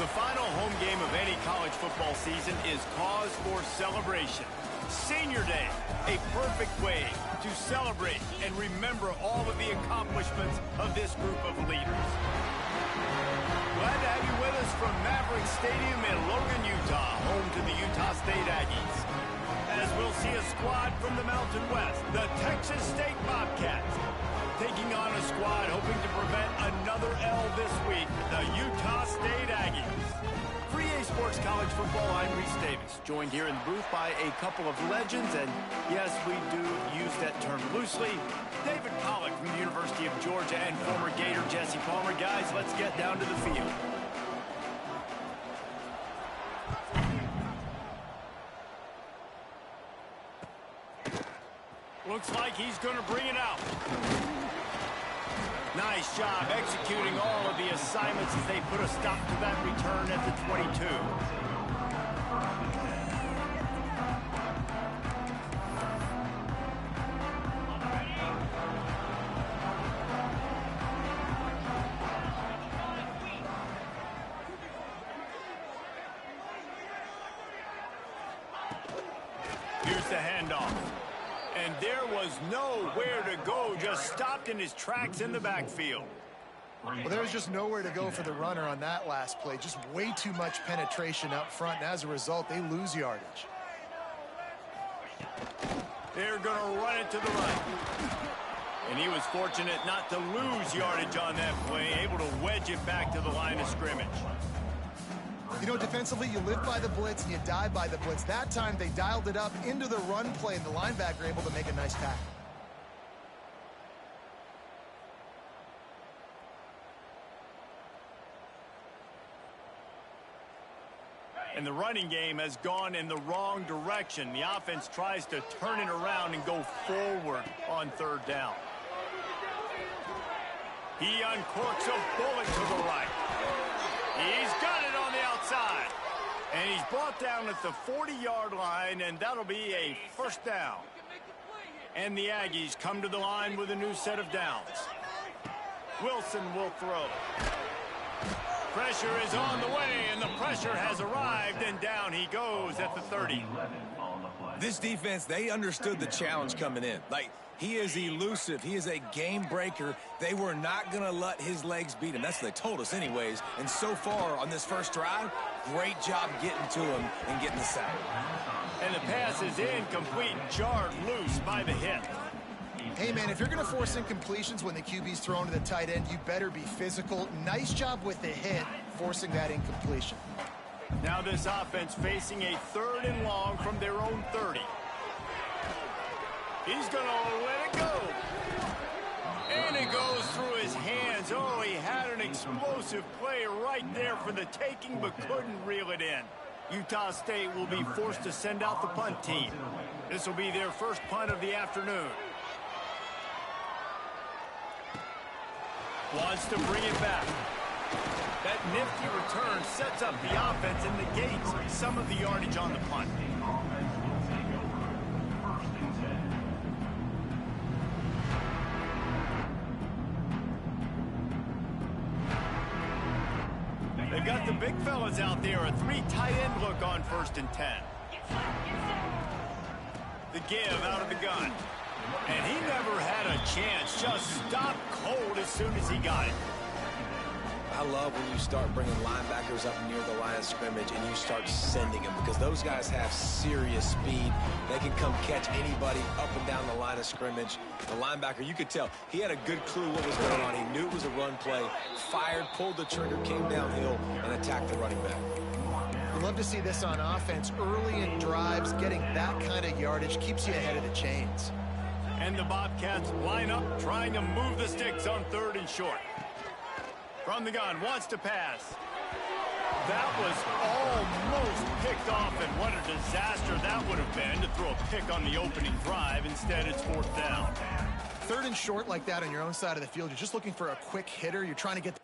The final home game of any college football season is cause for celebration. Senior Day, a perfect way to celebrate and remember all of the accomplishments of this group of leaders. Glad to have you with us from Maverick Stadium in Logan, Utah, home to the Utah State Aggies. As we'll see a squad from the Mountain West, the Texas State Bobcats, taking on a squad hoping to prevent another L this week, the Utah State Aggies. For EA Sports College Football, I'm Reese Davis, joined here in the booth by a couple of legends, and yes, we do use that term loosely. David Pollack from the University of Georgia and former Gator Jesse Palmer. Guys, let's get down to the field. Looks like he's going to bring it out. Nice job executing all of the assignments as they put a stop to that return at the 22. Here's the handoff. And there was nowhere to go, just stopped in his tracks in the backfield. Well, there was just nowhere to go for the runner on that last play. Just way too much penetration up front, and as a result, they lose yardage. They're going to run it to the right. And he was fortunate not to lose yardage on that play, able to wedge it back to the line of scrimmage. You know, defensively, you live by the blitz and you die by the blitz. That time, they dialed it up into the run play, and the linebacker able to make a nice tackle. And the running game has gone in the wrong direction. The offense tries to turn it around and go forward on third down. He uncorks a bullet to the right. He's got it on the outside. And he's brought down at the 40-yard line, and that'll be a first down. And the Aggies come to the line with a new set of downs. Wilson will throw. Pressure is on the way, and the pressure has arrived, and down he goes at the 30. This defense, they understood the challenge coming in. Like, he is elusive. He is a game breaker. They were not going to let his legs beat him. That's what they told us anyways. And so far on this first drive, great job getting to him and getting the sack. And the pass is incomplete, jarred loose by the hit. Hey, man, if you're going to force incompletions when the QB's thrown to the tight end, you better be physical. Nice job with the hit, forcing that incompletion. Now this offense facing a 3rd and long from their own 30. He's going to let it go. And it goes through his hands. Oh, he had an explosive play right there for the taking, but couldn't reel it in. Utah State will be forced to send out the punt team. This will be their first punt of the afternoon. Wants to bring it back. That nifty return sets up the offense and negates some of the yardage on the punt. They've got the big fellas out there, a 3 tight end look on 1st and 10. The give out of the gun. And he never had a chance, just stopped cold as soon as he got it. I love when you start bringing linebackers up near the line of scrimmage and you start sending them, because those guys have serious speed. They can come catch anybody up and down the line of scrimmage. The linebacker, you could tell, he had a good clue what was going on. He knew it was a run play, fired, pulled the trigger, came downhill, and attacked the running back. We love to see this on offense. Early in drives, getting that kind of yardage keeps you ahead of the chains. And the Bobcats line up, trying to move the sticks on 3rd and short. From the gun, wants to pass. That was almost picked off, and what a disaster that would have been to throw a pick on the opening drive. Instead, it's 4th down. 3rd and short like that on your own side of the field, you're just looking for a quick hitter. You're trying to get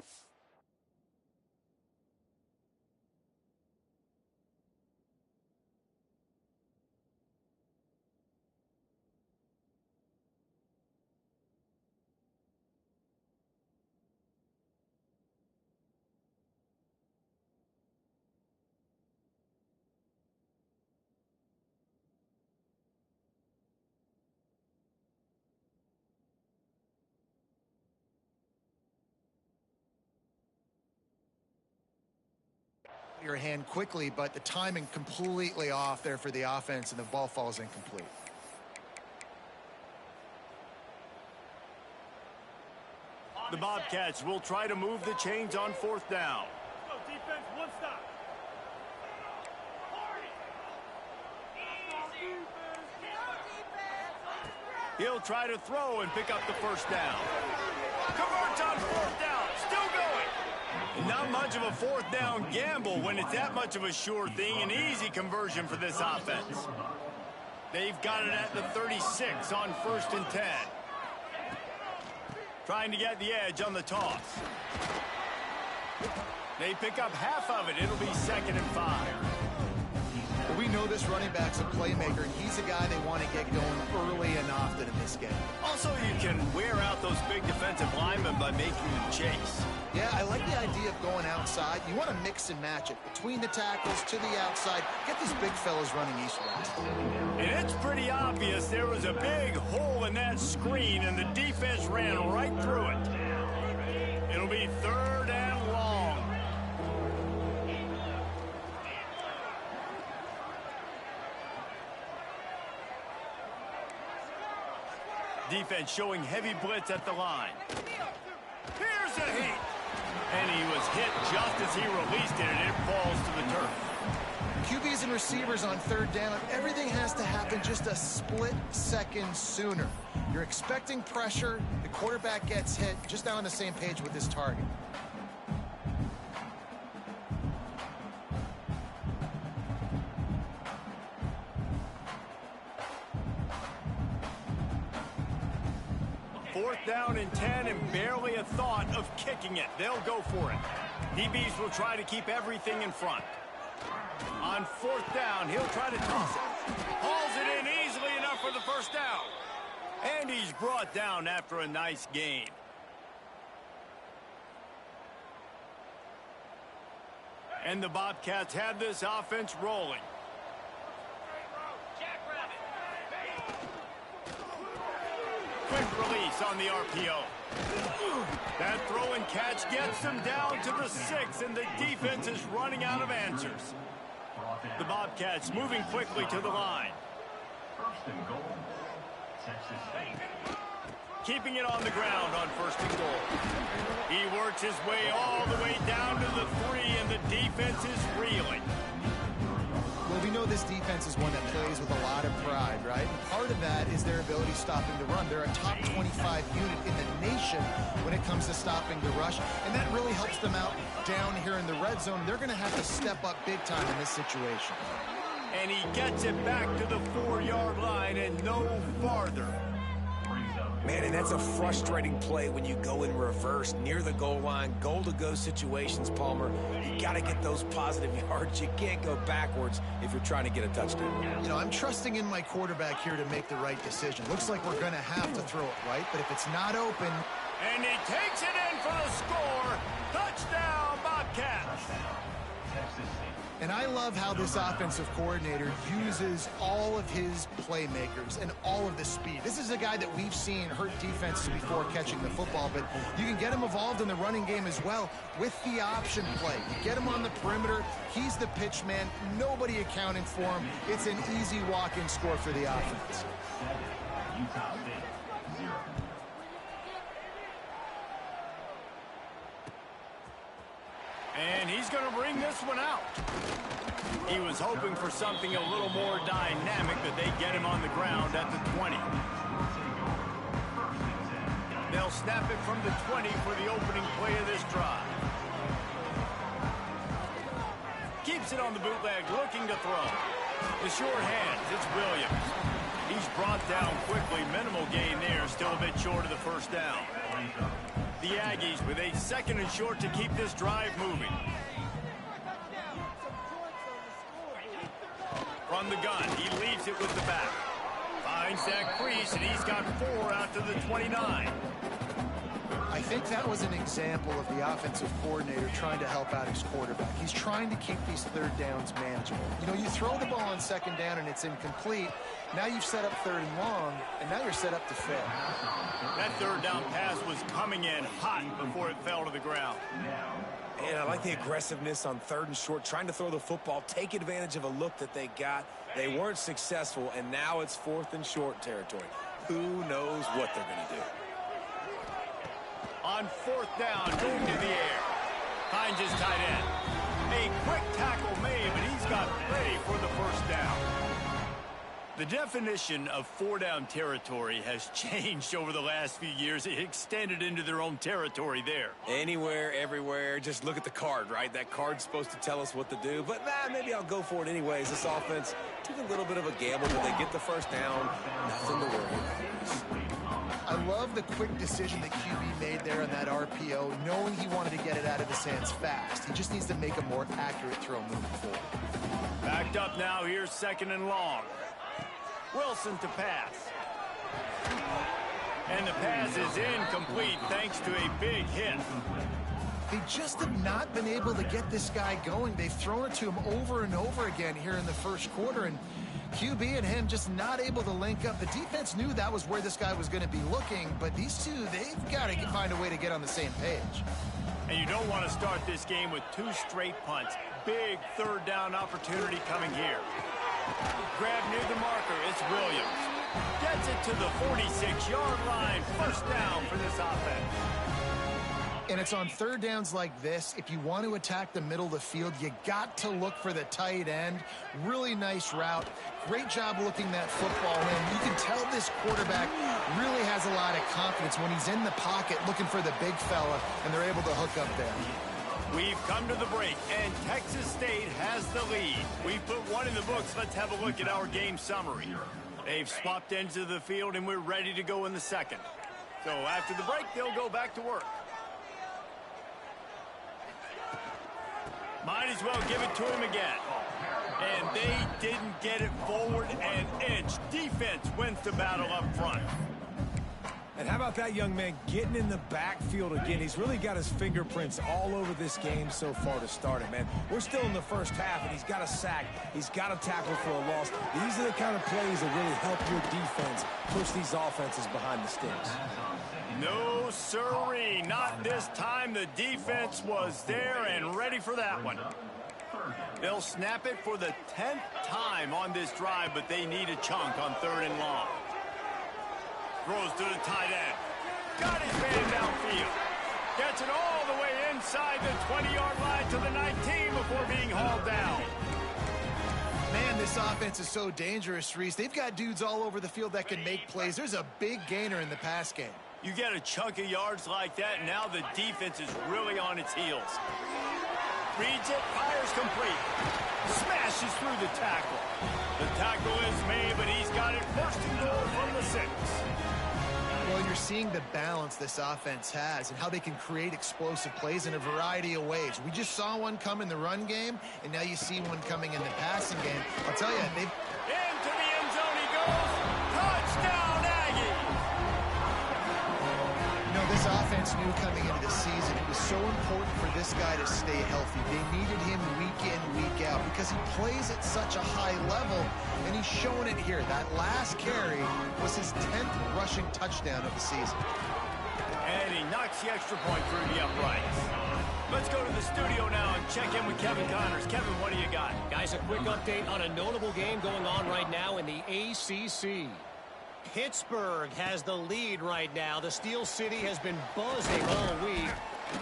your hand quickly, but the timing completely off there for the offense, and the ball falls incomplete. The Bobcats will try to move the chains on 4th down. Go defense, one stop. He'll try to throw and pick up the 1st down. Converts on 4th down, still going. Not much of a 4th down gamble when it's that much of a sure thing, an easy conversion for this offense. They've got it at the 36 on 1st and 10. Trying to get the edge on the toss. They pick up half of it. It'll be 2nd and 5. Well, we know this running back's a playmaker, and he's a guy they want to get going early and often in this game. Also, you can wear out those big defensive linemen by making them chase. Yeah, I like the idea of going outside. You want to mix and match it. Between the tackles, to the outside, get these big fellas running east-west. And it's pretty obvious there was a big hole in that screen, and the defense ran right through it. It'll be 3rd and long. Defense showing heavy blitz at the line. Here's a heat. And he was hit just as he released it, and it falls to the turf. QBs and receivers on 3rd down, everything has to happen just a split second sooner. You're expecting pressure, the quarterback gets hit, just now on the same page with his target. Fourth down and 10, and barely a thought of kicking it. They'll go for it. DBs will try to keep everything in front. On 4th down, he'll try to toss it. Hauls it in easily enough for the 1st down. And he's brought down after a nice gain. And the Bobcats have this offense rolling. Quick release on the RPO. That throw and catch gets them down to the 6, and the defense is running out of answers. The Bobcats moving quickly to the line. Keeping it on the ground on 1st and goal. He works his way all the way down to the 3, and the defense is reeling. Well, we know this defense is one that plays with a lot of pride, right? And part of that is their ability stopping the run. They're a top 25 unit in the nation when it comes to stopping the rush, and that really helps them out down here in the red zone. They're going to have to step up big time in this situation. And he gets it back to the 4-yard line and no farther. Man, and that's a frustrating play when you go in reverse near the goal line. Goal-to-go situations, Palmer. You got to get those positive yards. You can't go backwards if you're trying to get a touchdown. You know, I'm trusting in my quarterback here to make the right decision. Looks like we're going to have to throw it right, but if it's not open... And he takes it in for the score. Touchdown, Bobcats. And I love how this offensive coordinator uses all of his playmakers and all of the speed. This is a guy that we've seen hurt defenses before catching the football, but you can get him involved in the running game as well with the option play. You get him on the perimeter. He's the pitch man. Nobody accounting for him. It's an easy walk-in score for the offense. And he's going to bring this one out. He was hoping for something a little more dynamic, but they get him on the ground at the 20. They'll snap it from the 20 for the opening play of this drive. Keeps it on the bootleg, looking to throw. The short hands, it's Williams. He's brought down quickly. Minimal gain there, still a bit short of the 1st down. The Aggies with a 2nd and short to keep this drive moving. From the gun, he leaves it with the back. Finds that crease, and he's got 4 out to the 29. I think that was an example of the offensive coordinator trying to help out his quarterback. He's trying to keep these 3rd downs manageable. You know, you throw the ball on 2nd down and it's incomplete. Now you've set up 3rd and long, and now you're set up to fail. That 3rd down pass was coming in hot before it fell to the ground. And I like the aggressiveness on 3rd and short, trying to throw the football, take advantage of a look that they got. They weren't successful, and now it's 4th and short territory. Who knows what they're going to do? On 4th down, going to the air. Finds his tight end. A quick tackle made, but he's got ready for the first down. The definition of 4-down territory has changed over the last few years. It extended into their own territory there. Anywhere, everywhere, just look at the card, right? That card's supposed to tell us what to do, but maybe I'll go for it anyways. This offense took a little bit of a gamble, but they get the first down. Nothing to worry about. I love the quick decision that QB made there on that RPO, knowing he wanted to get it out of his hands fast. He just needs to make a more accurate throw moving forward. Backed up now, here's 2nd and long. Wilson to pass. And the pass is incomplete thanks to a big hit. They just have not been able to get this guy going. They've thrown it to him over and over again here in the 1st quarter, and QB and him just not able to link up. The defense knew that was where this guy was going to be looking, but these two, they've got to find a way to get on the same page. And you don't want to start this game with 2 straight punts. Big 3rd down opportunity coming here. Grab near the marker, it's Williams. Gets it to the 46-yard line. 1st down for this offense. And it's on 3rd downs like this. If you want to attack the middle of the field, you got to look for the tight end. Really nice route. Great job looking that football in. You can tell this quarterback really has a lot of confidence when he's in the pocket looking for the big fella, and they're able to hook up there. We've come to the break, and Texas State has the lead. We've put one in the books. Let's have a look at our game summary. They've swapped ends of the field, and we're ready to go in the 2nd. So after the break, they'll go back to work. Might as well give it to him again. And they didn't get it forward an inch. Defense wins the battle up front. And how about that young man getting in the backfield again? He's really got his fingerprints all over this game so far to start it, man. We're still in the 1st half, and he's got a sack. He's got a tackle for a loss. These are the kind of plays that really help your defense push these offenses behind the sticks. No, sirree. Not this time. The defense was there and ready for that one. They'll snap it for the 10th time on this drive, but they need a chunk on 3rd and long. Throws to the tight end. Got his man downfield. Gets it all the way inside the 20-yard line to the 19 before being hauled down. Man, this offense is so dangerous, Reese. They've got dudes all over the field that can make plays. There's a big gainer in the pass game. You get a chunk of yards like that, and now the defense is really on its heels. Reads it, fires complete. Smashes through the tackle. The tackle is made, but he's got it 1st and goal from the 6. Well, you're seeing the balance this offense has and how they can create explosive plays in a variety of ways. We just saw one come in the run game, and now you see one coming in the passing game. I'll tell you, they've... Into the end zone he goes. Touchdown, Aggie! No, this offense knew coming into the season it was so important for this guy to stay healthy. They needed him week in, week out because he plays at such a high level, and he's showing it here. That last carry was his 10th rushing touchdown of the season. And he knocks the extra point through the uprights. Let's go to the studio now and check in with Kevin Connors. Kevin, what do you got? Guys, a quick update on a notable game going on right now in the ACC. Pittsburgh has the lead right now. The Steel City has been buzzing all week,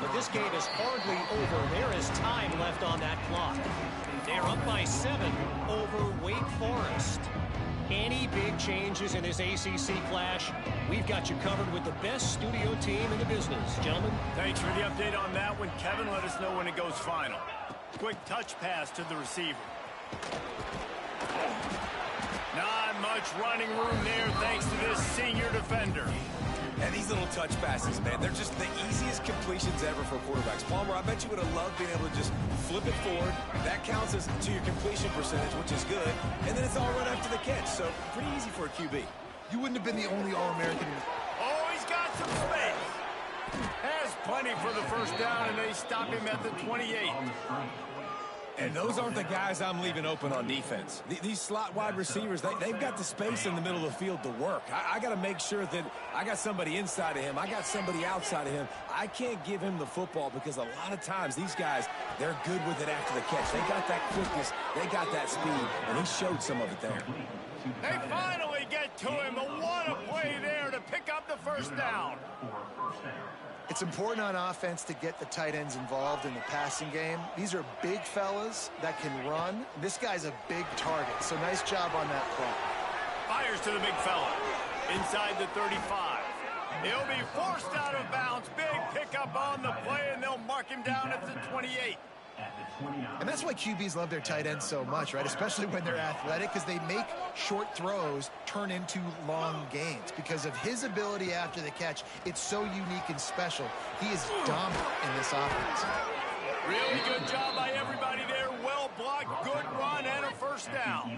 but this game is hardly over. There is time left on that clock. They're up by 7 over Wake Forest. Any big changes in this ACC clash, we've got you covered with the best studio team in the business. Gentlemen. Thanks for the update on that one, Kevin. Let us know when it goes final. Quick touch pass to the receiver. Not much running room there thanks to this senior defender. And these little touch passes, man, they're just the easiest completions ever for quarterbacks. Palmer, I bet you would have loved being able to just flip it forward. That counts as to your completion percentage, which is good. And then it's all right after the catch, so pretty easy for a QB. You wouldn't have been the only All-American. Oh, he's got some space. Has plenty for the first down, and they stop him at the 28. And those aren't the guys I'm leaving open on defense. These slot wide receivers, they've got the space in the middle of the field to work. I got to make sure that I got somebody inside of him. I got somebody outside of him. I can't give him the football because a lot of times these guys, they're good with it after the catch. They got that quickness. They got that speed, and he showed some of it there. They finally get to him. What a play there to pick up the first down. It's important on offense to get the tight ends involved in the passing game. These are big fellas that can run. This guy's a big target, so nice job on that play. Fires to the big fella. Inside the 35. He'll be forced out of bounds. Big pickup on the play, and they'll mark him down at the 28. And that's why QBs love their tight ends so much, right? Especially when they're athletic, because they make short throws turn into long gains. Because of his ability after the catch, it's so unique and special. He is dominant in this offense. Really good job by everybody there. Well blocked, good run, and a first down.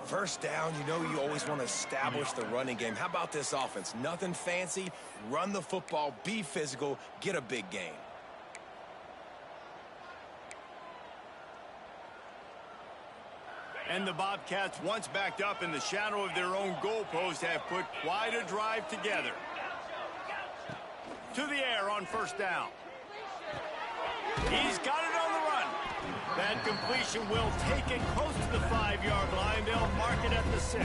First down, you know you always want to establish the running game. How about this offense? Nothing fancy. Run the football, be physical, get a big gain. And the Bobcats, once backed up in the shadow of their own goalpost, have put quite a drive together. To the air on first down. He's got it on the run. That completion will take it close to the 5-yard line. They'll mark it at the 6.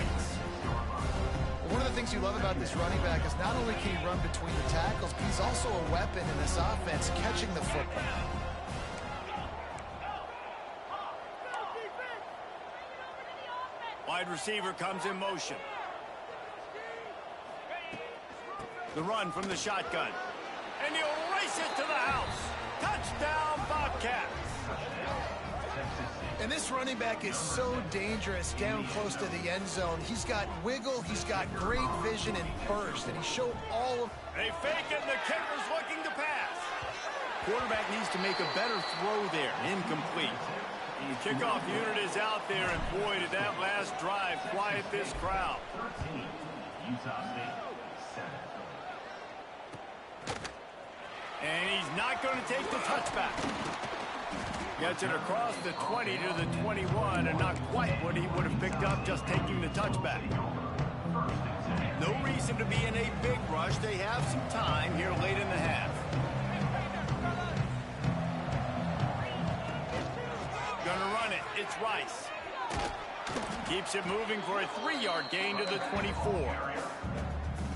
One of the things you love about this running back is not only can he run between the tackles, but he's also a weapon in this offense, catching the football. Wide receiver comes in motion. The run from the shotgun. And he'll race it to the house. Touchdown, Bobcats. And this running back is so dangerous down close to the end zone. He's got wiggle, he's got great vision and burst, and he showed all of... They fake it, and the kicker's looking to pass. Quarterback needs to make a better throw there. Incomplete. The kickoff unit is out there, and boy, did that last drive quiet this crowd. And he's not going to take the touchback. Gets it across the 20 to the 21, and not quite what he would have picked up just taking the touchback. No reason to be in a big rush. They have some time here late in the half. Gonna run it. It's Rice. Keeps it moving for a 3-yard gain to the 24.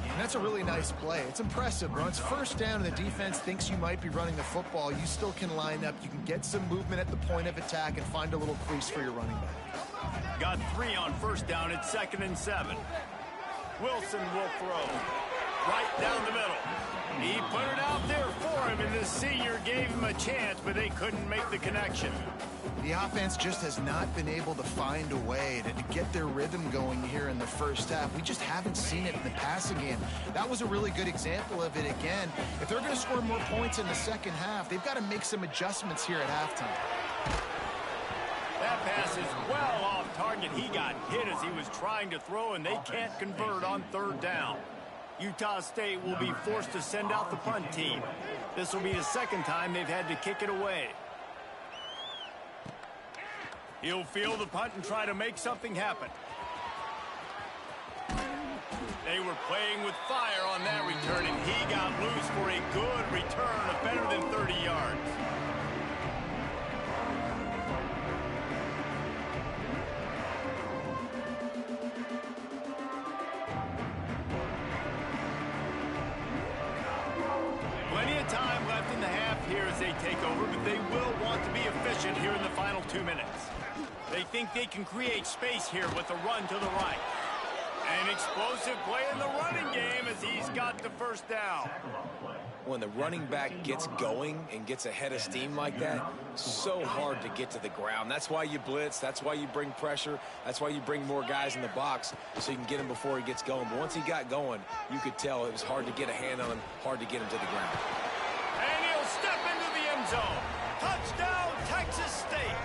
And that's a really nice play. It's impressive, bro. It's first down, and the defense thinks you might be running the football. You still can line up. You can get some movement at the point of attack and find a little crease for your running back. Got 3 on first down. It's 2nd and 7. Wilson will throw. Right down the middle. He put it out there for him, and the senior gave him a chance, but they couldn't make the connection. The offense just has not been able to find a way to get their rhythm going here in the first half. We just haven't seen it in the passing game. That was a really good example of it again. If they're going to score more points in the second half, they've got to make some adjustments here at halftime. That pass is well off target. He got hit as he was trying to throw, and they can't convert on 3rd down. Utah State will be forced to send out the punt team. This will be the second time they've had to kick it away. He'll field the punt and try to make something happen. They were playing with fire on that return, and he got loose for a good return of better than 30 yards. Plenty of time left in the half here as they take over, but they will want to be efficient here in the final 2 minutes. They think they can create space here with the run to the right. An explosive play in the running game as he's got the first down. When the running back gets going and gets ahead of steam like that, so hard to get to the ground. That's why you blitz. That's why you bring pressure. That's why you bring more guys in the box so you can get him before he gets going. But once he got going, you could tell it was hard to get a hand on him, hard to get him to the ground. And he'll step into the end zone. Touchdown, Texas State.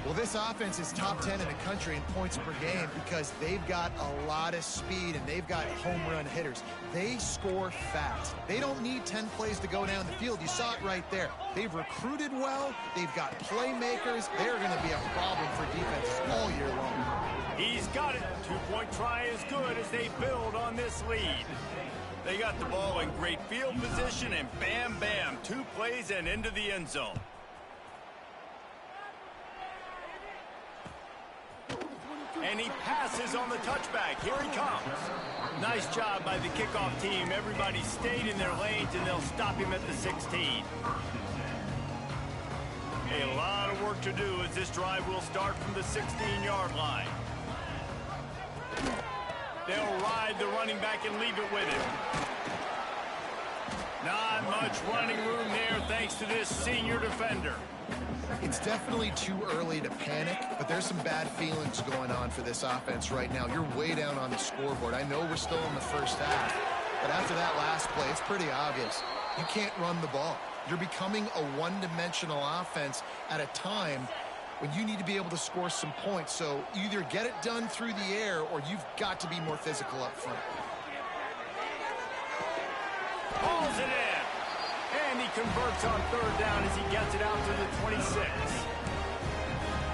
Well, this offense is top 10 in the country in points per game because they've got a lot of speed and they've got home run hitters. They score fast. They don't need 10 plays to go down the field. You saw it right there. They've recruited well. They've got playmakers. They're going to be a problem for defenses all year long. He's got it. Two-point try is good as they build on this lead. They got the ball in great field position, and bam, bam, 2 plays and into the end zone. And he passes on the touchback. Here he comes. Nice job by the kickoff team. Everybody stayed in their lanes, and they'll stop him at the 16. A lot of work to do as this drive will start from the 16-yard line. They'll ride the running back and leave it with him. Not much running room there thanks to this senior defender. It's definitely too early to panic, but there's some bad feelings going on for this offense right now. You're way down on the scoreboard. I know we're still in the first half, but after that last play, it's pretty obvious. You can't run the ball. You're becoming a one-dimensional offense at a time when you need to be able to score some points. So either get it done through the air or you've got to be more physical up front. Hauls it in. And he converts on 3rd down as he gets it out to the 26.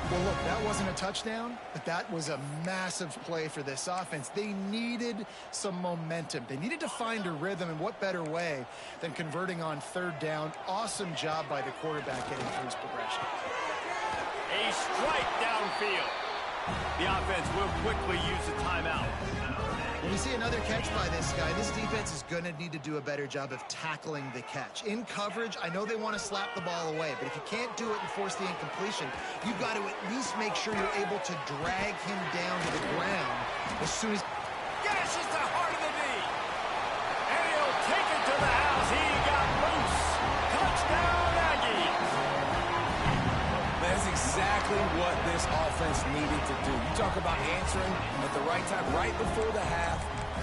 Well, look, that wasn't a touchdown, but that was a massive play for this offense. They needed some momentum. They needed to find a rhythm, and what better way than converting on 3rd down. Awesome job by the quarterback getting through his progression. A strike downfield. The offense will quickly use a timeout. When we see another catch by this guy, this defense is going to need to do a better job of tackling the catch. In coverage, I know they want to slap the ball away, but if you can't do it and force the incompletion, you've got to at least make sure you're able to drag him down to the ground as soon as... Gashes the heart of the knee. And he'll take it to the house. He got loose. Touchdown, Aggies. That's exactly what this offense needed to do. You talk about answering at the right time, right before the half,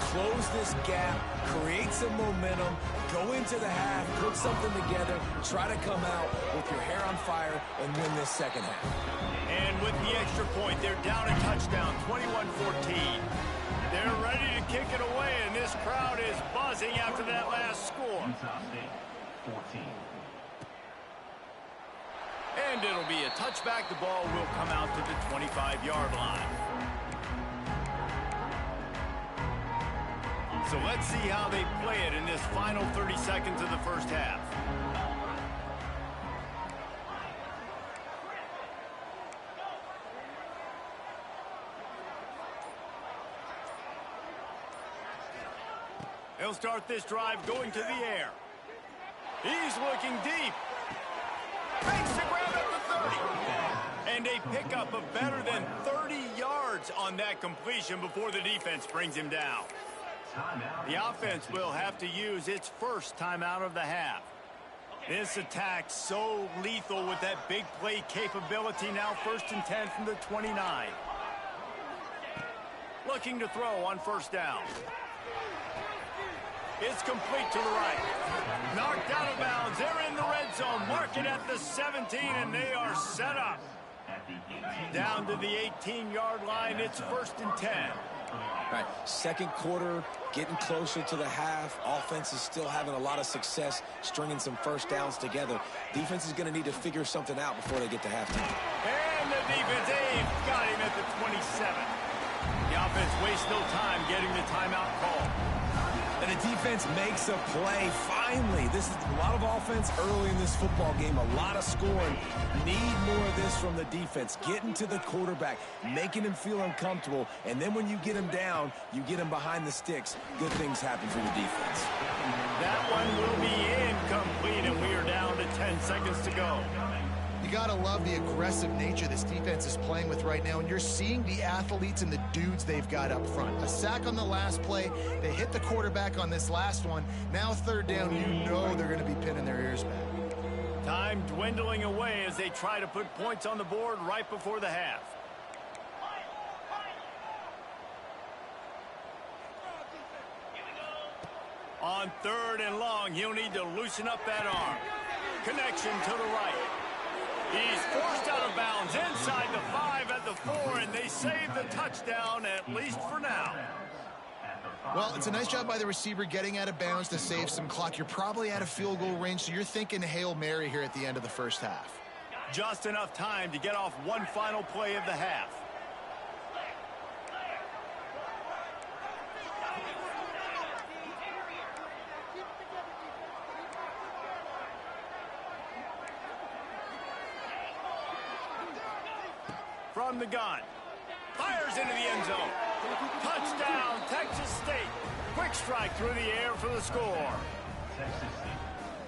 close this gap, create some momentum, go into the half, put something together, try to come out with your hair on fire and win this second half. And with the extra point, they're down a touchdown, 21-14. They're ready to kick it away, and this crowd is buzzing after that last score. And it'll be a touchback. The ball will come out to the 25-yard line. So let's see how they play it in this final 30 seconds of the first half. They'll start this drive going to the air. He's looking deep. Makes the grab at the 30. And a pickup of better than 30 yards on that completion before the defense brings him down. The offense will have to use its first timeout of the half. This attack so lethal with that big play capability. Now 1st and 10 from the 29. Looking to throw on 1st down. It's complete to the right. Knocked out of bounds. They're in the red zone. Mark it at the 17, and they are set up. Down to the 18-yard line. It's 1st and 10. Right, second quarter, getting closer to the half. Offense is still having a lot of success stringing some 1st downs together. Defense is going to need to figure something out before they get to halftime. And the defense, they've got him at the 27. The offense wastes no time getting the timeout call. And the defense makes a play. Finally, this is a lot of offense early in this football game, a lot of scoring. Need more of this from the defense. Getting to the quarterback, making him feel uncomfortable, and then when you get him down, you get him behind the sticks. Good things happen for the defense. That one will be incomplete, and we are down to 10 seconds to go. You gotta love the aggressive nature this defense is playing with right now, and you're seeing the athletes and the dudes they've got up front. A sack on the last play, they hit the quarterback on this last one. Now 3rd down, you know they're gonna be pinning their ears back. Time dwindling away as they try to put points on the board right before the half. On 3rd and long, he'll need to loosen up that arm. Connection to the right. He's forced out of bounds inside the 5 at the 4, and they save the touchdown, at least for now. Well, it's a nice job by the receiver getting out of bounds to save some clock. You're probably out of field goal range, so you're thinking Hail Mary here at the end of the first half. Just enough time to get off one final play of the half. From the gun. Fires into the end zone. Touchdown, Texas State. Quick strike through the air for the score.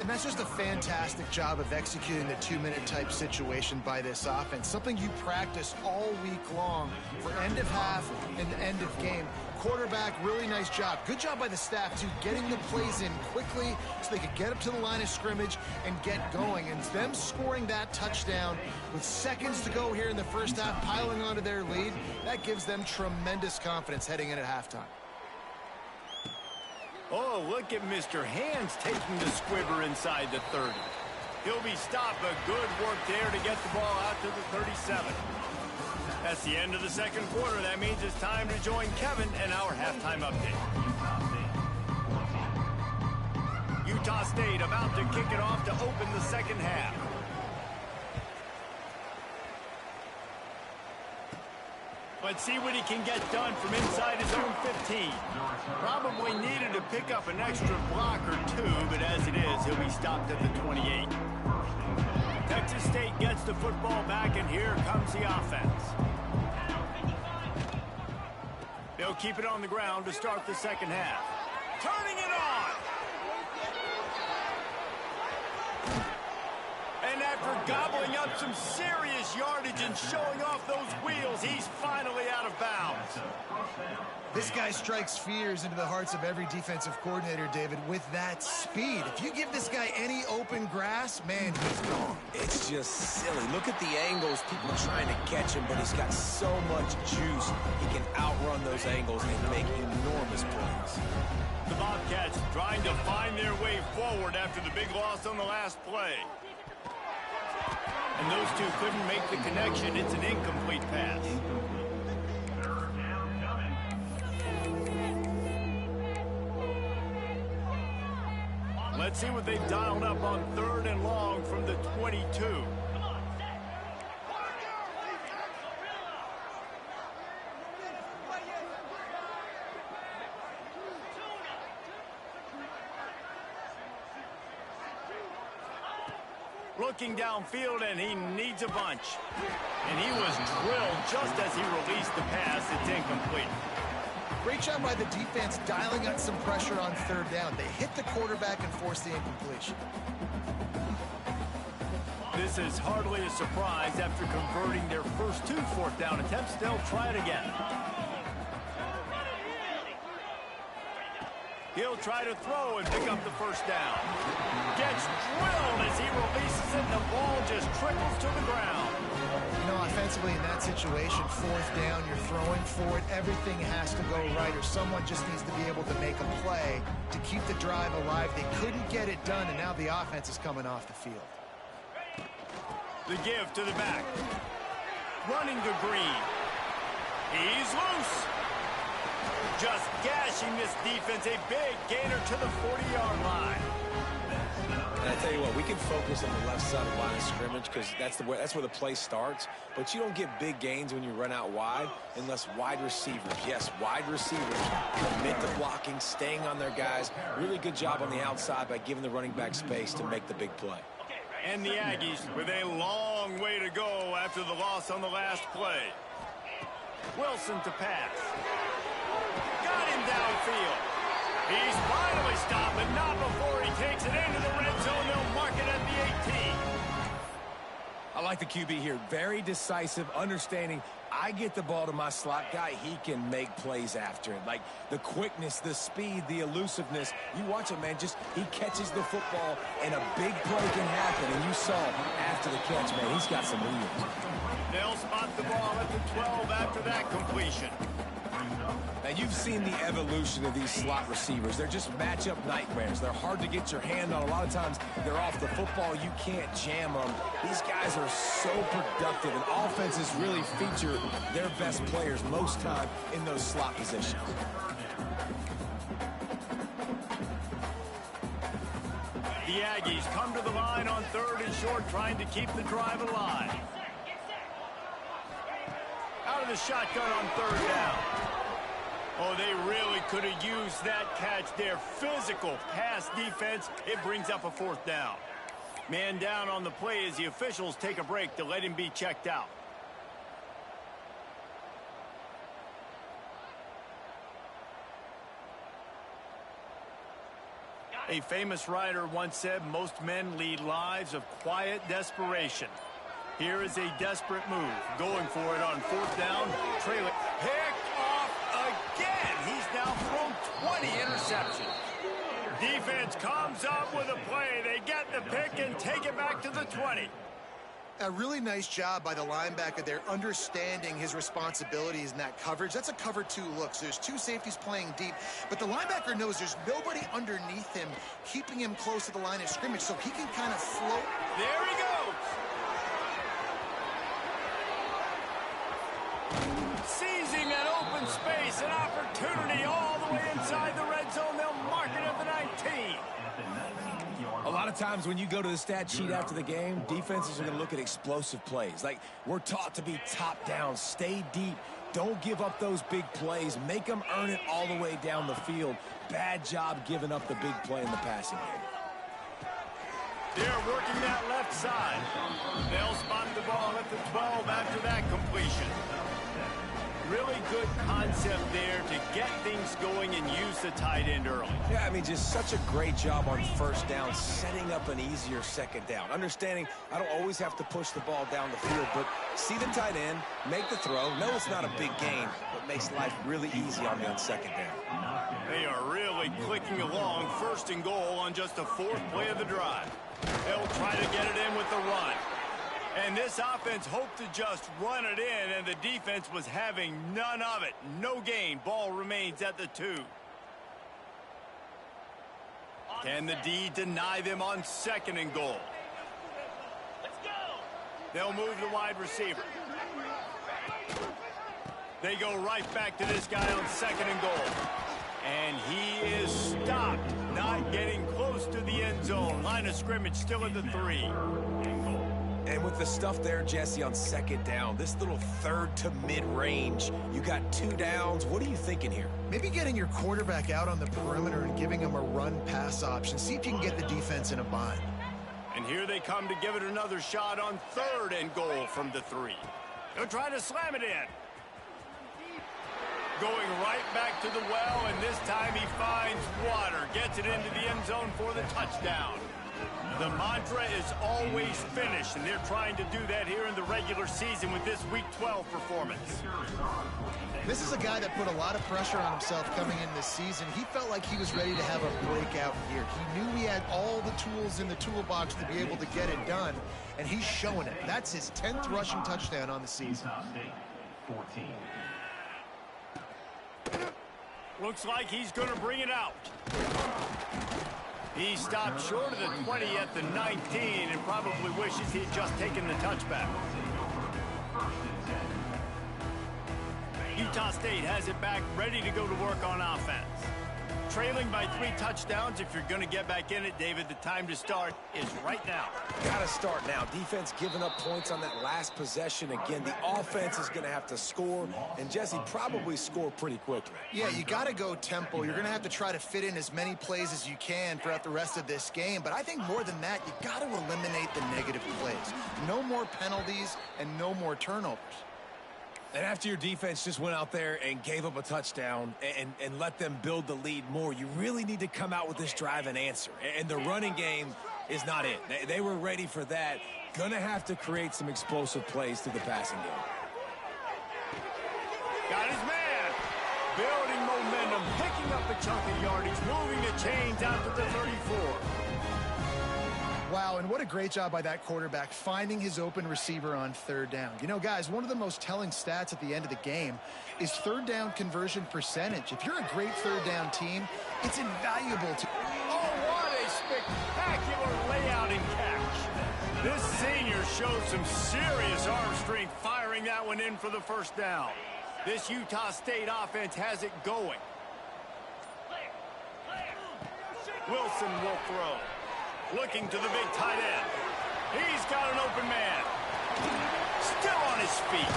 And that's just a fantastic job of executing the two-minute type situation by this offense. Something you practice all week long for end of half and end of game. Quarterback, really nice job. Good job by the staff, too, getting the plays in quickly so they could get up to the line of scrimmage and get going. And them scoring that touchdown with seconds to go here in the first half, piling onto their lead, that gives them tremendous confidence heading in at halftime. Oh, look at Mr. Hands taking the squibber inside the 30. He'll be stopped, but good work there to get the ball out to the 37. That's the end of the second quarter. That means it's time to join Kevin and our halftime update. Utah State about to kick it off to open the second half. Let's see what he can get done from inside his own 15. Probably needed to pick up an extra block or two, but as it is, he'll be stopped at the 28. Texas State gets the football back, and here comes the offense. They'll keep it on the ground to start the second half. Turning it on! And after gobbling up some serious yardage and showing off those wheels, he's finally out of bounds. This guy strikes fears into the hearts of every defensive coordinator, David, with that speed. If you give this guy any open grass, man, he's gone. It's just silly. Look at the angles, people are trying to catch him, but he's got so much juice. He can outrun those angles and make enormous plays. The Bobcats trying to find their way forward after the big loss on the last play. And those two couldn't make the connection. It's an incomplete pass. Let's see what they've dialed up on 3rd and long from the 22. Looking downfield, and he needs a bunch. And he was drilled just as he released the pass. It's incomplete. Great job by the defense dialing up some pressure on 3rd down. They hit the quarterback and forced the incompletion. This is hardly a surprise after converting their first 2 4th down attempts. They'll try it again. He'll try to throw and pick up the first down. Gets drilled as he releases it, and the ball just trickles to the ground. You know, offensively in that situation, 4th down, you're throwing for it. Everything has to go right, or someone just needs to be able to make a play to keep the drive alive. They couldn't get it done, and now the offense is coming off the field. The give to the back. Running to Green. He's loose. Just gashing this defense, a big gainer to the 40-yard line. And I tell you what, we can focus on the left side of the line of scrimmage because that's where the play starts. But you don't get big gains when you run out wide unless wide receivers, yes, wide receivers, commit to blocking, staying on their guys. Really good job on the outside by giving the running back space to make the big play. And the Aggies with a long way to go after the loss on the last play. Wilson to pass. Got him downfield. He's finally stopped, but not before he takes it into the red zone. They'll mark it at the 18. I like the QB here. Very decisive, understanding I get the ball to my slot guy, he can make plays after it. Like the quickness, the speed, the elusiveness. You watch him, man, just he catches the football and a big play can happen. And you saw after the catch, man, he's got some wheels. They'll spot the ball at the 12 after that completion. Now And you've seen the evolution of these slot receivers. They're just matchup nightmares. They're hard to get your hand on. A lot of times they're off the football. You can't jam them. These guys are so productive, and offenses really feature their best players most time in those slot positions. The Aggies come to the line on 3rd and short, trying to keep the drive alive. Out of the shotgun on 3rd down. Oh, they really could have used that catch there. Physical pass defense. It brings up a 4th down. Man down on the play as the officials take a break to let him be checked out. A famous writer once said, most men lead lives of quiet desperation. Here is a desperate move. Going for it on 4th down. Trailing. Picked off again. He's now thrown 20 interceptions. Defense comes up with a play. They get the pick and take it back to the 20. A really nice job by the linebacker there, understanding his responsibilities in that coverage. That's a cover 2 look. So there's 2 safeties playing deep, but the linebacker knows there's nobody underneath him, keeping him close to the line of scrimmage, so he can kind of float. There he goes. Seizing an open space, an opportunity all the way inside the red zone. They'll mark it at the 19. A lot of times when you go to the stat sheet after the game, defenses are going to look at explosive plays. Like, we're taught to be top down, stay deep, don't give up those big plays, make them earn it all the way down the field. Bad job giving up the big play in the passing game. They're working that left side. They'll spot the ball at the 12 after that completion. Really good concept there to get things going and use the tight end early. Yeah, I mean, just such a great job on 1st down, setting up an easier 2nd down. Understanding I don't always have to push the ball down the field, but see the tight end, make the throw. No, it's not a big gain, but makes life really easy on me on 2nd down. They are really clicking along. 1st and goal on just the 4th play of the drive. They'll try to get it in with the run. And this offense hoped to just run it in, and the defense was having none of it. No gain. Ball remains at the 2. Can the D deny them on 2nd and goal? Let's go. They'll move the wide receiver. They go right back to this guy on 2nd and goal. And he is stopped, not getting close to the end zone. Line of scrimmage still at the 3. And with the stuff there, Jesse, on 2nd down, this little 3rd to mid-range, you got 2 downs. What are you thinking here? Maybe getting your quarterback out on the perimeter and giving him a run-pass option. See if you can get the defense in a bind. And here they come to give it another shot on 3rd and goal from the 3. They'll try to slam it in. Going right back to the well, and this time he finds water. Gets it into the end zone for the touchdown. The mantra is always finish, and they're trying to do that here in the regular season with this Week 12 performance. This is a guy that put a lot of pressure on himself coming in this season. He felt like he was ready to have a breakout year. He knew he had all the tools in the toolbox to be able to get it done, and he's showing it. That's his 10th rushing touchdown on the season. 14. Looks like he's going to bring it out. He stopped short of the 20 at the 19 and probably wishes he'd just taken the touchback. Utah State has it back, ready to go to work on offense. Trailing by 3 touchdowns. If you're going to get back in it, David, the time to start is right now. Got to start now. Defense giving up points on that last possession. Again, the offense is going to have to score, and Jesse probably score pretty quickly. Yeah, you got to go tempo. You're going to have to try to fit in as many plays as you can throughout the rest of this game. But I think more than that, you got to eliminate the negative plays. No more penalties and no more turnovers. And after your defense just went out there and gave up a touchdown and let them build the lead more, you really need to come out with this drive and answer. And the running game is not it. They were ready for that. Gonna have to create some explosive plays through the passing game. Got his man. Building momentum, picking up a chunk of yardage, moving the chains out to the 34. Wow, and what a great job by that quarterback finding his open receiver on third down. You know, guys, one of the most telling stats at the end of the game is third down conversion percentage. If you're a great third down team, it's invaluable to... Oh, what a spectacular layout and catch. This senior showed some serious arm strength firing that one in for the first down. This Utah State offense has it going. Wilson will throw. Looking to the big tight end. He's got an open man. Still on his feet.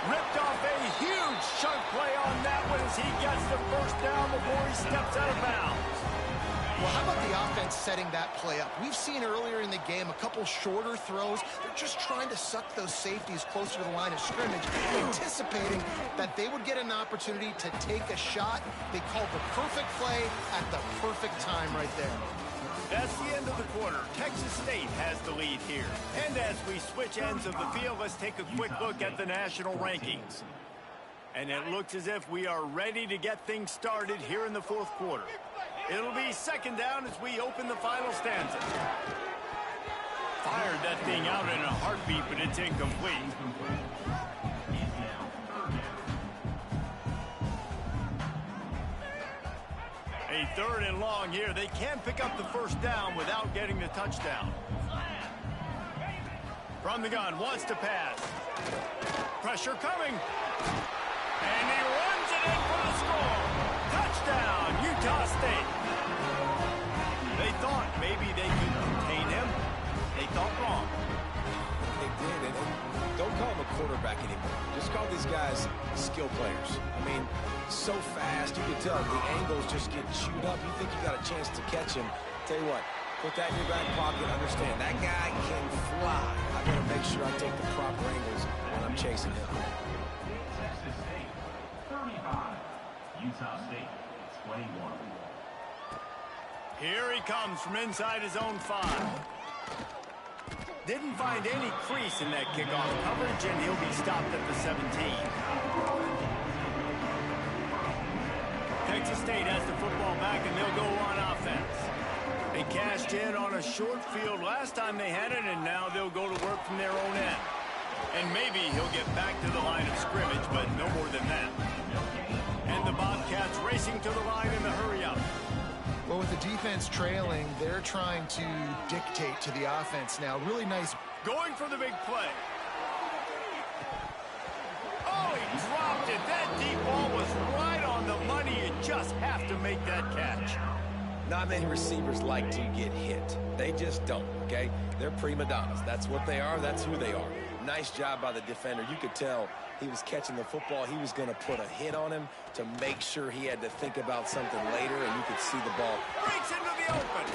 Ripped off a huge chunk play on that one as he gets the first down before he steps out of bounds. Well, how about the offense setting that play up? We've seen earlier in the game a couple shorter throws. They're just trying to suck those safeties closer to the line of scrimmage, anticipating that they would get an opportunity to take a shot. They called the perfect play at the perfect time right there. That's the end of the quarter. Texas State has the lead here. And as we switch ends of the field, let's take a quick look at the national rankings. And it looks as if we are ready to get things started here in the fourth quarter. It'll be second down as we open the final stanza. Fired that thing out in a heartbeat, but it's incomplete. A third and long here. They can pick up the first down without getting the touchdown. From the gun, wants to pass. Pressure coming. And he runs it in for the score. Touchdown, Utah State. They thought maybe they could contain him. They thought wrong. They did, and don't call him a quarterback anymore. Just call these guys skill players. I mean, so fast, you can tell the angles just get chewed up. You think you got a chance to catch him. Tell you what, put that in your back pocket. Understand, that guy can fly. I got to make sure I take the proper angles when I'm chasing him. Texas State, 35. Utah State, 21. Here he comes from inside his own 5. Didn't find any crease in that kickoff coverage, and he'll be stopped at the 17. Texas State has the football back, and they'll go on offense. They cashed in on a short field last time they had it, and now they'll go to work from their own end. And maybe he'll get back to the line of scrimmage, but no more than that. And the Bobcats racing to the line in the hurry-up. Well, with the defense trailing, they're trying to dictate to the offense now. Really nice. Going for the big play. Oh, he dropped it. That deep ball was right on the money. You just have to make that catch. Not many receivers like to get hit. They just don't, okay? They're prima donnas. That's what they are. That's who they are. Nice job by the defender. You could tell he was catching the football. He was going to put a hit on him to make sure he had to think about something later, and you could see the ball. Breaks into the open.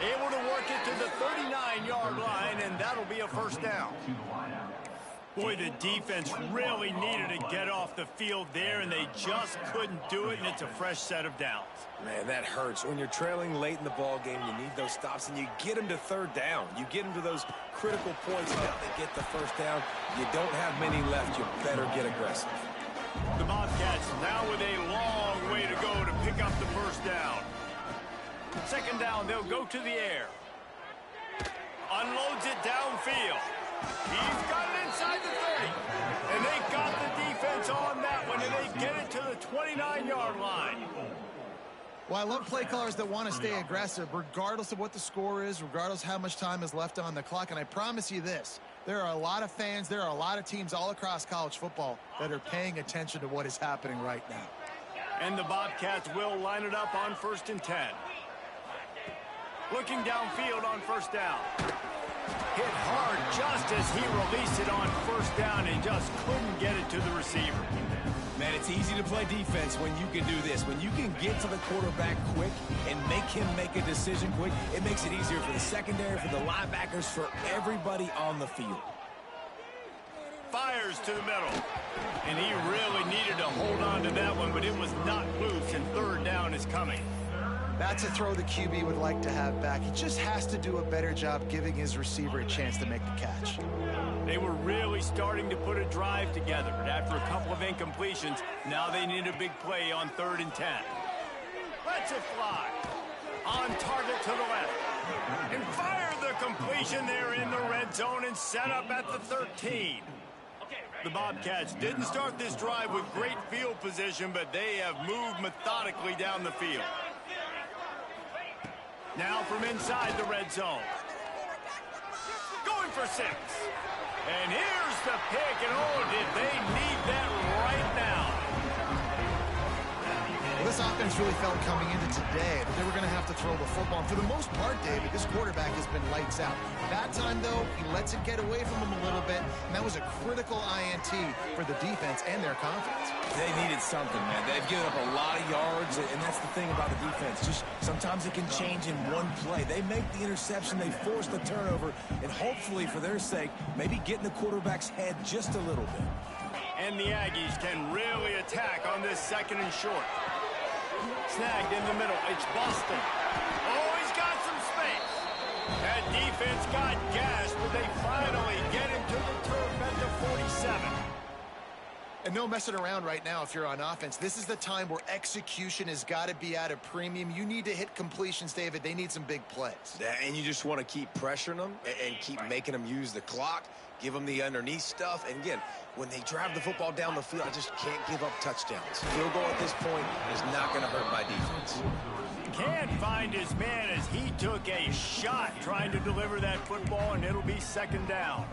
Able to work it to the 39-yard line, and that'll be a first down. Boy, the defense really needed to get off the field there, and they just couldn't do it, and it's a fresh set of downs. Man, that hurts. When you're trailing late in the ball game, you need those stops, and you get them to third down. You get them to those critical points. Now they get the first down. You don't have many left. You better get aggressive. The Bobcats now with a long way to go to pick up the first down. Second down, they'll go to the air. Unloads it downfield. He's got it inside the 30. And they got the defense on that one, and they get it to the 29-yard line. Well, I love play callers that want to stay aggressive, regardless of what the score is, regardless how much time is left on the clock. And I promise you this, there are a lot of fans, there are a lot of teams all across college football that are paying attention to what is happening right now. And the Bobcats will line it up on 1st and 10. Looking downfield on first down. Hit hard just as he released it on first down and just couldn't get it to the receiver. Man, it's easy to play defense when you can do this. When you can get to the quarterback quick and make him make a decision quick, it makes it easier for the secondary, for the linebackers, for everybody on the field. Fires to the middle. And he really needed to hold on to that one, but it was not loose, and third down is coming. That's a throw the QB would like to have back. He just has to do a better job giving his receiver a chance to make the catch. They were really starting to put a drive together, but after a couple of incompletions, now they need a big play on 3rd and 10. Lets it fly. On target to the left. And fired the completion there in the red zone and set up at the 13. The Bobcats didn't start this drive with great field position, but they have moved methodically down the field. Now from inside the red zone. Going for 6. And here's the pick, and oh, did they need that right now. Well, this offense really felt coming into today that they were going to have to throw the football. And for the most part, David, this quarterback has been lights out. That time, though, he lets it get away from him a little bit, and that was a critical INT for the defense and their confidence. They needed something, man. They've given up a lot of yards, and that's the thing about the defense. Just sometimes it can change in one play. They make the interception, they force the turnover, and hopefully, for their sake, maybe get in the quarterback's head just a little bit. And the Aggies can really attack on this 2nd and short. Snagged in the middle. It's Boston. Oh, he's got some space. That defense got gashed, but they finally get him to the turf at the 47. And no messing around right now if you're on offense. This is the time where execution has got to be at a premium. You need to hit completions, David. They need some big plays. Yeah, and you just want to keep pressuring them and keep making them use the clock, give them the underneath stuff. And again, when they drive the football down the field, I just can't give up touchdowns. Field goal at this point is not going to hurt my defense. Can't find his man as he took a shot trying to deliver that football, and it'll be 2nd down.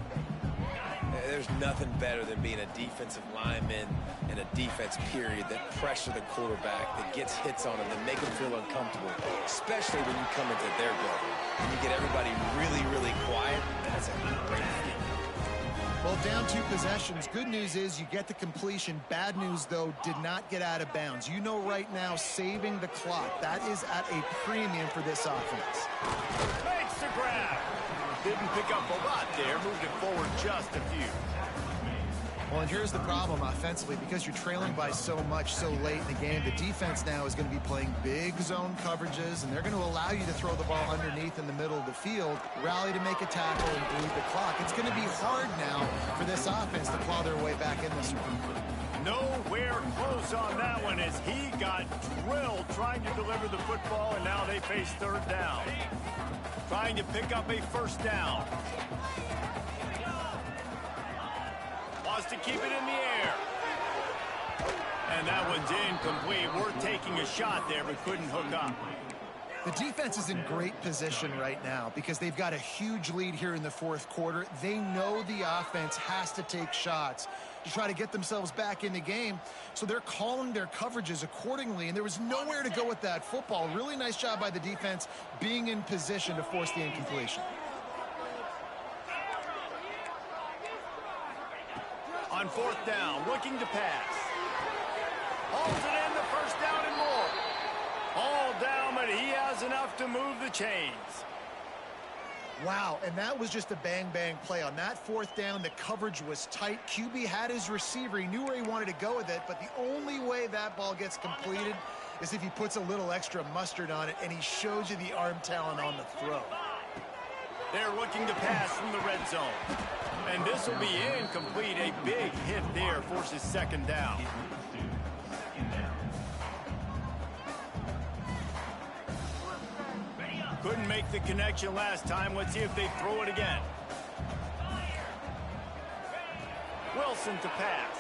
There's nothing better than being a defensive lineman and a defense period that pressure the quarterback, that gets hits on him, that make him feel uncomfortable, especially when you come into their building. When you get everybody really, really quiet, that's a great feeling. Well, down 2 possessions. Good news is you get the completion. Bad news, though, did not get out of bounds. You know right now, saving the clock, that is at a premium for this offense. Makes the grab. Didn't pick up a lot there. Moved it forward just a few. Well, and here's the problem offensively. Because you're trailing by so much so late in the game, the defense now is going to be playing big zone coverages, and they're going to allow you to throw the ball underneath in the middle of the field, rally to make a tackle, and bleed the clock. It's going to be hard now for this offense to claw their way back in this one. Nowhere close on that one as he got drilled trying to deliver the football, and now they face 3rd down. Trying to pick up a 1st down. Wants to keep it in the air. And that one's incomplete. We're taking a shot there, but couldn't hook up. The defense is in great position right now because they've got a huge lead here in the 4th quarter. They know the offense has to take shots to try to get themselves back in the game. So they're calling their coverages accordingly, and there was nowhere to go with that football. Really nice job by the defense being in position to force the incompletion. On 4th down, looking to pass. Holds it in, the 1st down and more. All down, but he has enough to move the chains. Wow, and that was just a bang-bang play. On that 4th down, the coverage was tight. QB had his receiver. He knew where he wanted to go with it, but the only way that ball gets completed is if he puts a little extra mustard on it, and he shows you the arm talent on the throw. They're looking to pass from the red zone. And this will be incomplete. A big hit there forces 2nd down. Couldn't make the connection last time. Let's see if they throw it again. Wilson to pass.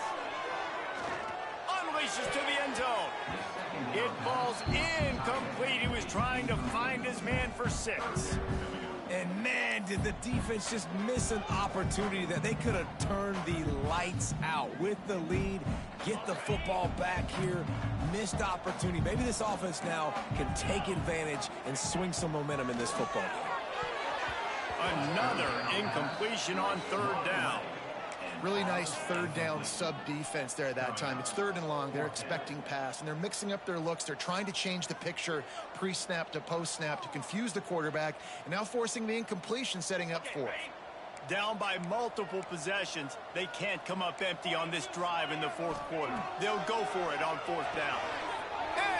Unleashes to the end zone. It falls incomplete. He was trying to find his man for 6. And man, did the defense just miss an opportunity that they could have turned the lights out with the lead, get the football back here. Missed opportunity. Maybe this offense now can take advantage and swing some momentum in this football game. Another incompletion on 3rd down. Really nice 3rd down sub-defense there that time. It's 3rd and long. They're expecting pass, and they're mixing up their looks. They're trying to change the picture pre-snap to post-snap to confuse the quarterback, and now forcing the incompletion, setting up 4th. Down by multiple possessions. They can't come up empty on this drive in the 4th quarter. They'll go for it on 4th down.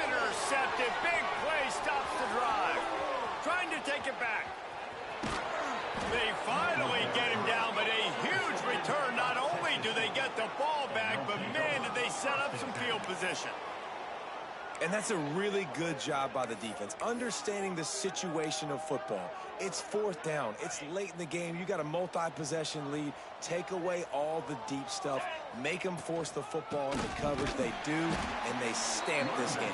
Intercepted. Big play stops the drive. Trying to take it back. They finally get him down, but a huge return. Not only do they get the ball back, but man, did they set up some field position. And that's a really good job by the defense, understanding the situation of football. It's fourth down. It's late in the game. You got a multi-possession lead. Take away all the deep stuff. Make them force the football into coverage. They do, and they stamp this game.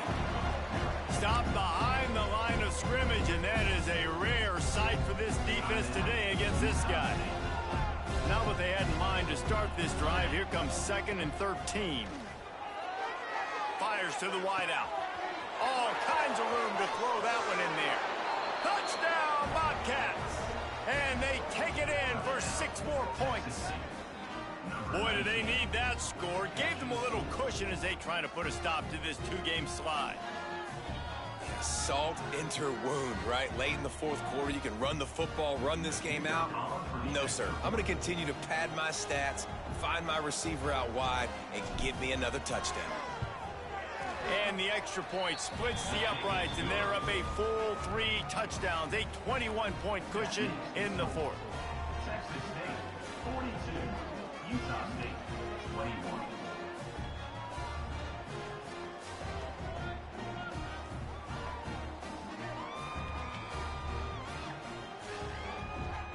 Stop behind the line of scrimmage, and that is a rare sight for this defense today against this guy. Not what they had in mind to start this drive. Here comes 2nd and 13. Fires to the wideout. All kinds of room to throw that one in there. Touchdown, Bobcats! And they take it in for 6 more points. Boy, do they need that score. Gave them a little cushion as they try to put a stop to this 2-game slide. Salt enter wound, right? Late in the fourth quarter, you can run the football, run this game out. No, sir. I'm going to continue to pad my stats, find my receiver out wide, and give me another touchdown. And the extra point splits the uprights, and they're up a full 3 touchdowns, a 21-point cushion in the fourth. Texas State 42, Utah State 21.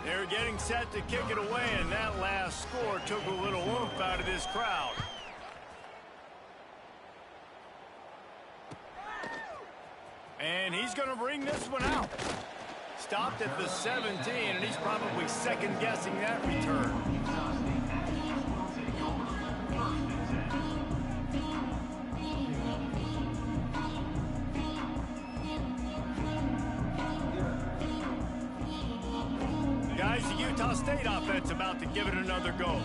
They're getting set to kick it away, and that last score took a little oomph out of this crowd. And he's going to bring this one out. Stopped at the 17, and he's probably second-guessing that return. Guys, the Utah State offense about to give it another go.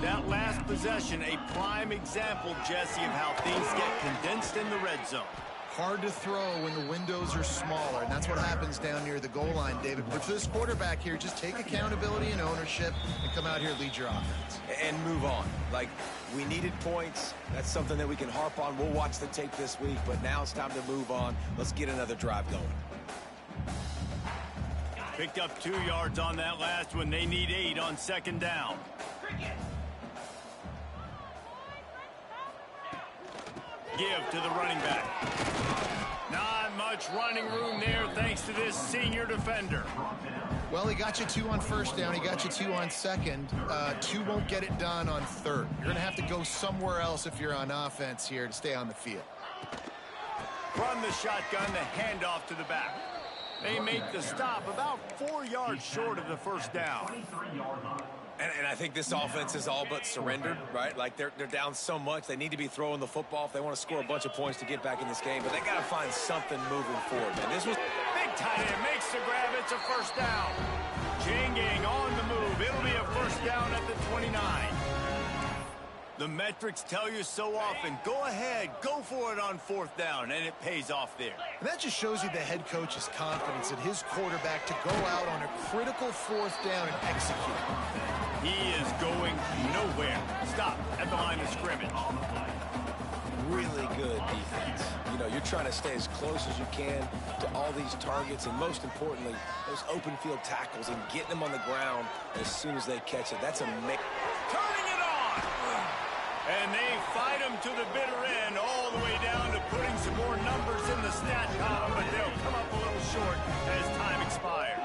That last possession, a prime example, Jesse, of how things get condensed in the red zone. Hard to throw when the windows are smaller, and that's what happens down near the goal line, David. But for this quarterback here, just take accountability and ownership and come out here and lead your offense. And move on. Like, we needed points. That's something that we can harp on. We'll watch the tape this week, but now it's time to move on. Let's get another drive going. Picked up 2 yards on that last one. They need 8 on 2nd down. Give to the running back. Not much running room there thanks to this senior defender. Well, he got you 2 on 1st down. He got you 2 on 2nd. 2 won't get it done on 3rd. You're going to have to go somewhere else if you're on offense here to stay on the field. From the shotgun, the handoff to the back. They make the stop about 4 yards short of the 1st down. And I think this offense is all but surrendered, right? Like, they're down so much. They need to be throwing the football if they want to score a bunch of points to get back in this game. But they got to find something moving forward, man. This was... Big tight end makes the grab. It's a 1st down. Janging on the move. It'll be a 1st down at the 29. The metrics tell you so often, go ahead, go for it on 4th down, and it pays off there. And that just shows you the head coach's confidence in his quarterback to go out on a critical 4th down and execute. He is going nowhere. Stop at the line of scrimmage. Really good defense. You know, you're trying to stay as close as you can to all these targets, and most importantly, those open field tackles and getting them on the ground as soon as they catch it. That's amazing. Turning it on! And they fight him to the bitter end, all the way down to putting some more numbers in the stat column, but they'll come up a little short as time expires.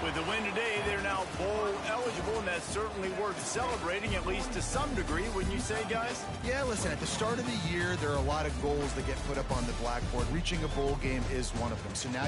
With the win today, they're now bowl eligible, and that's certainly worth celebrating, at least to some degree, wouldn't you say, guys? Yeah, listen, at the start of the year, there are a lot of goals that get put up on the blackboard. Reaching a bowl game is one of them. So now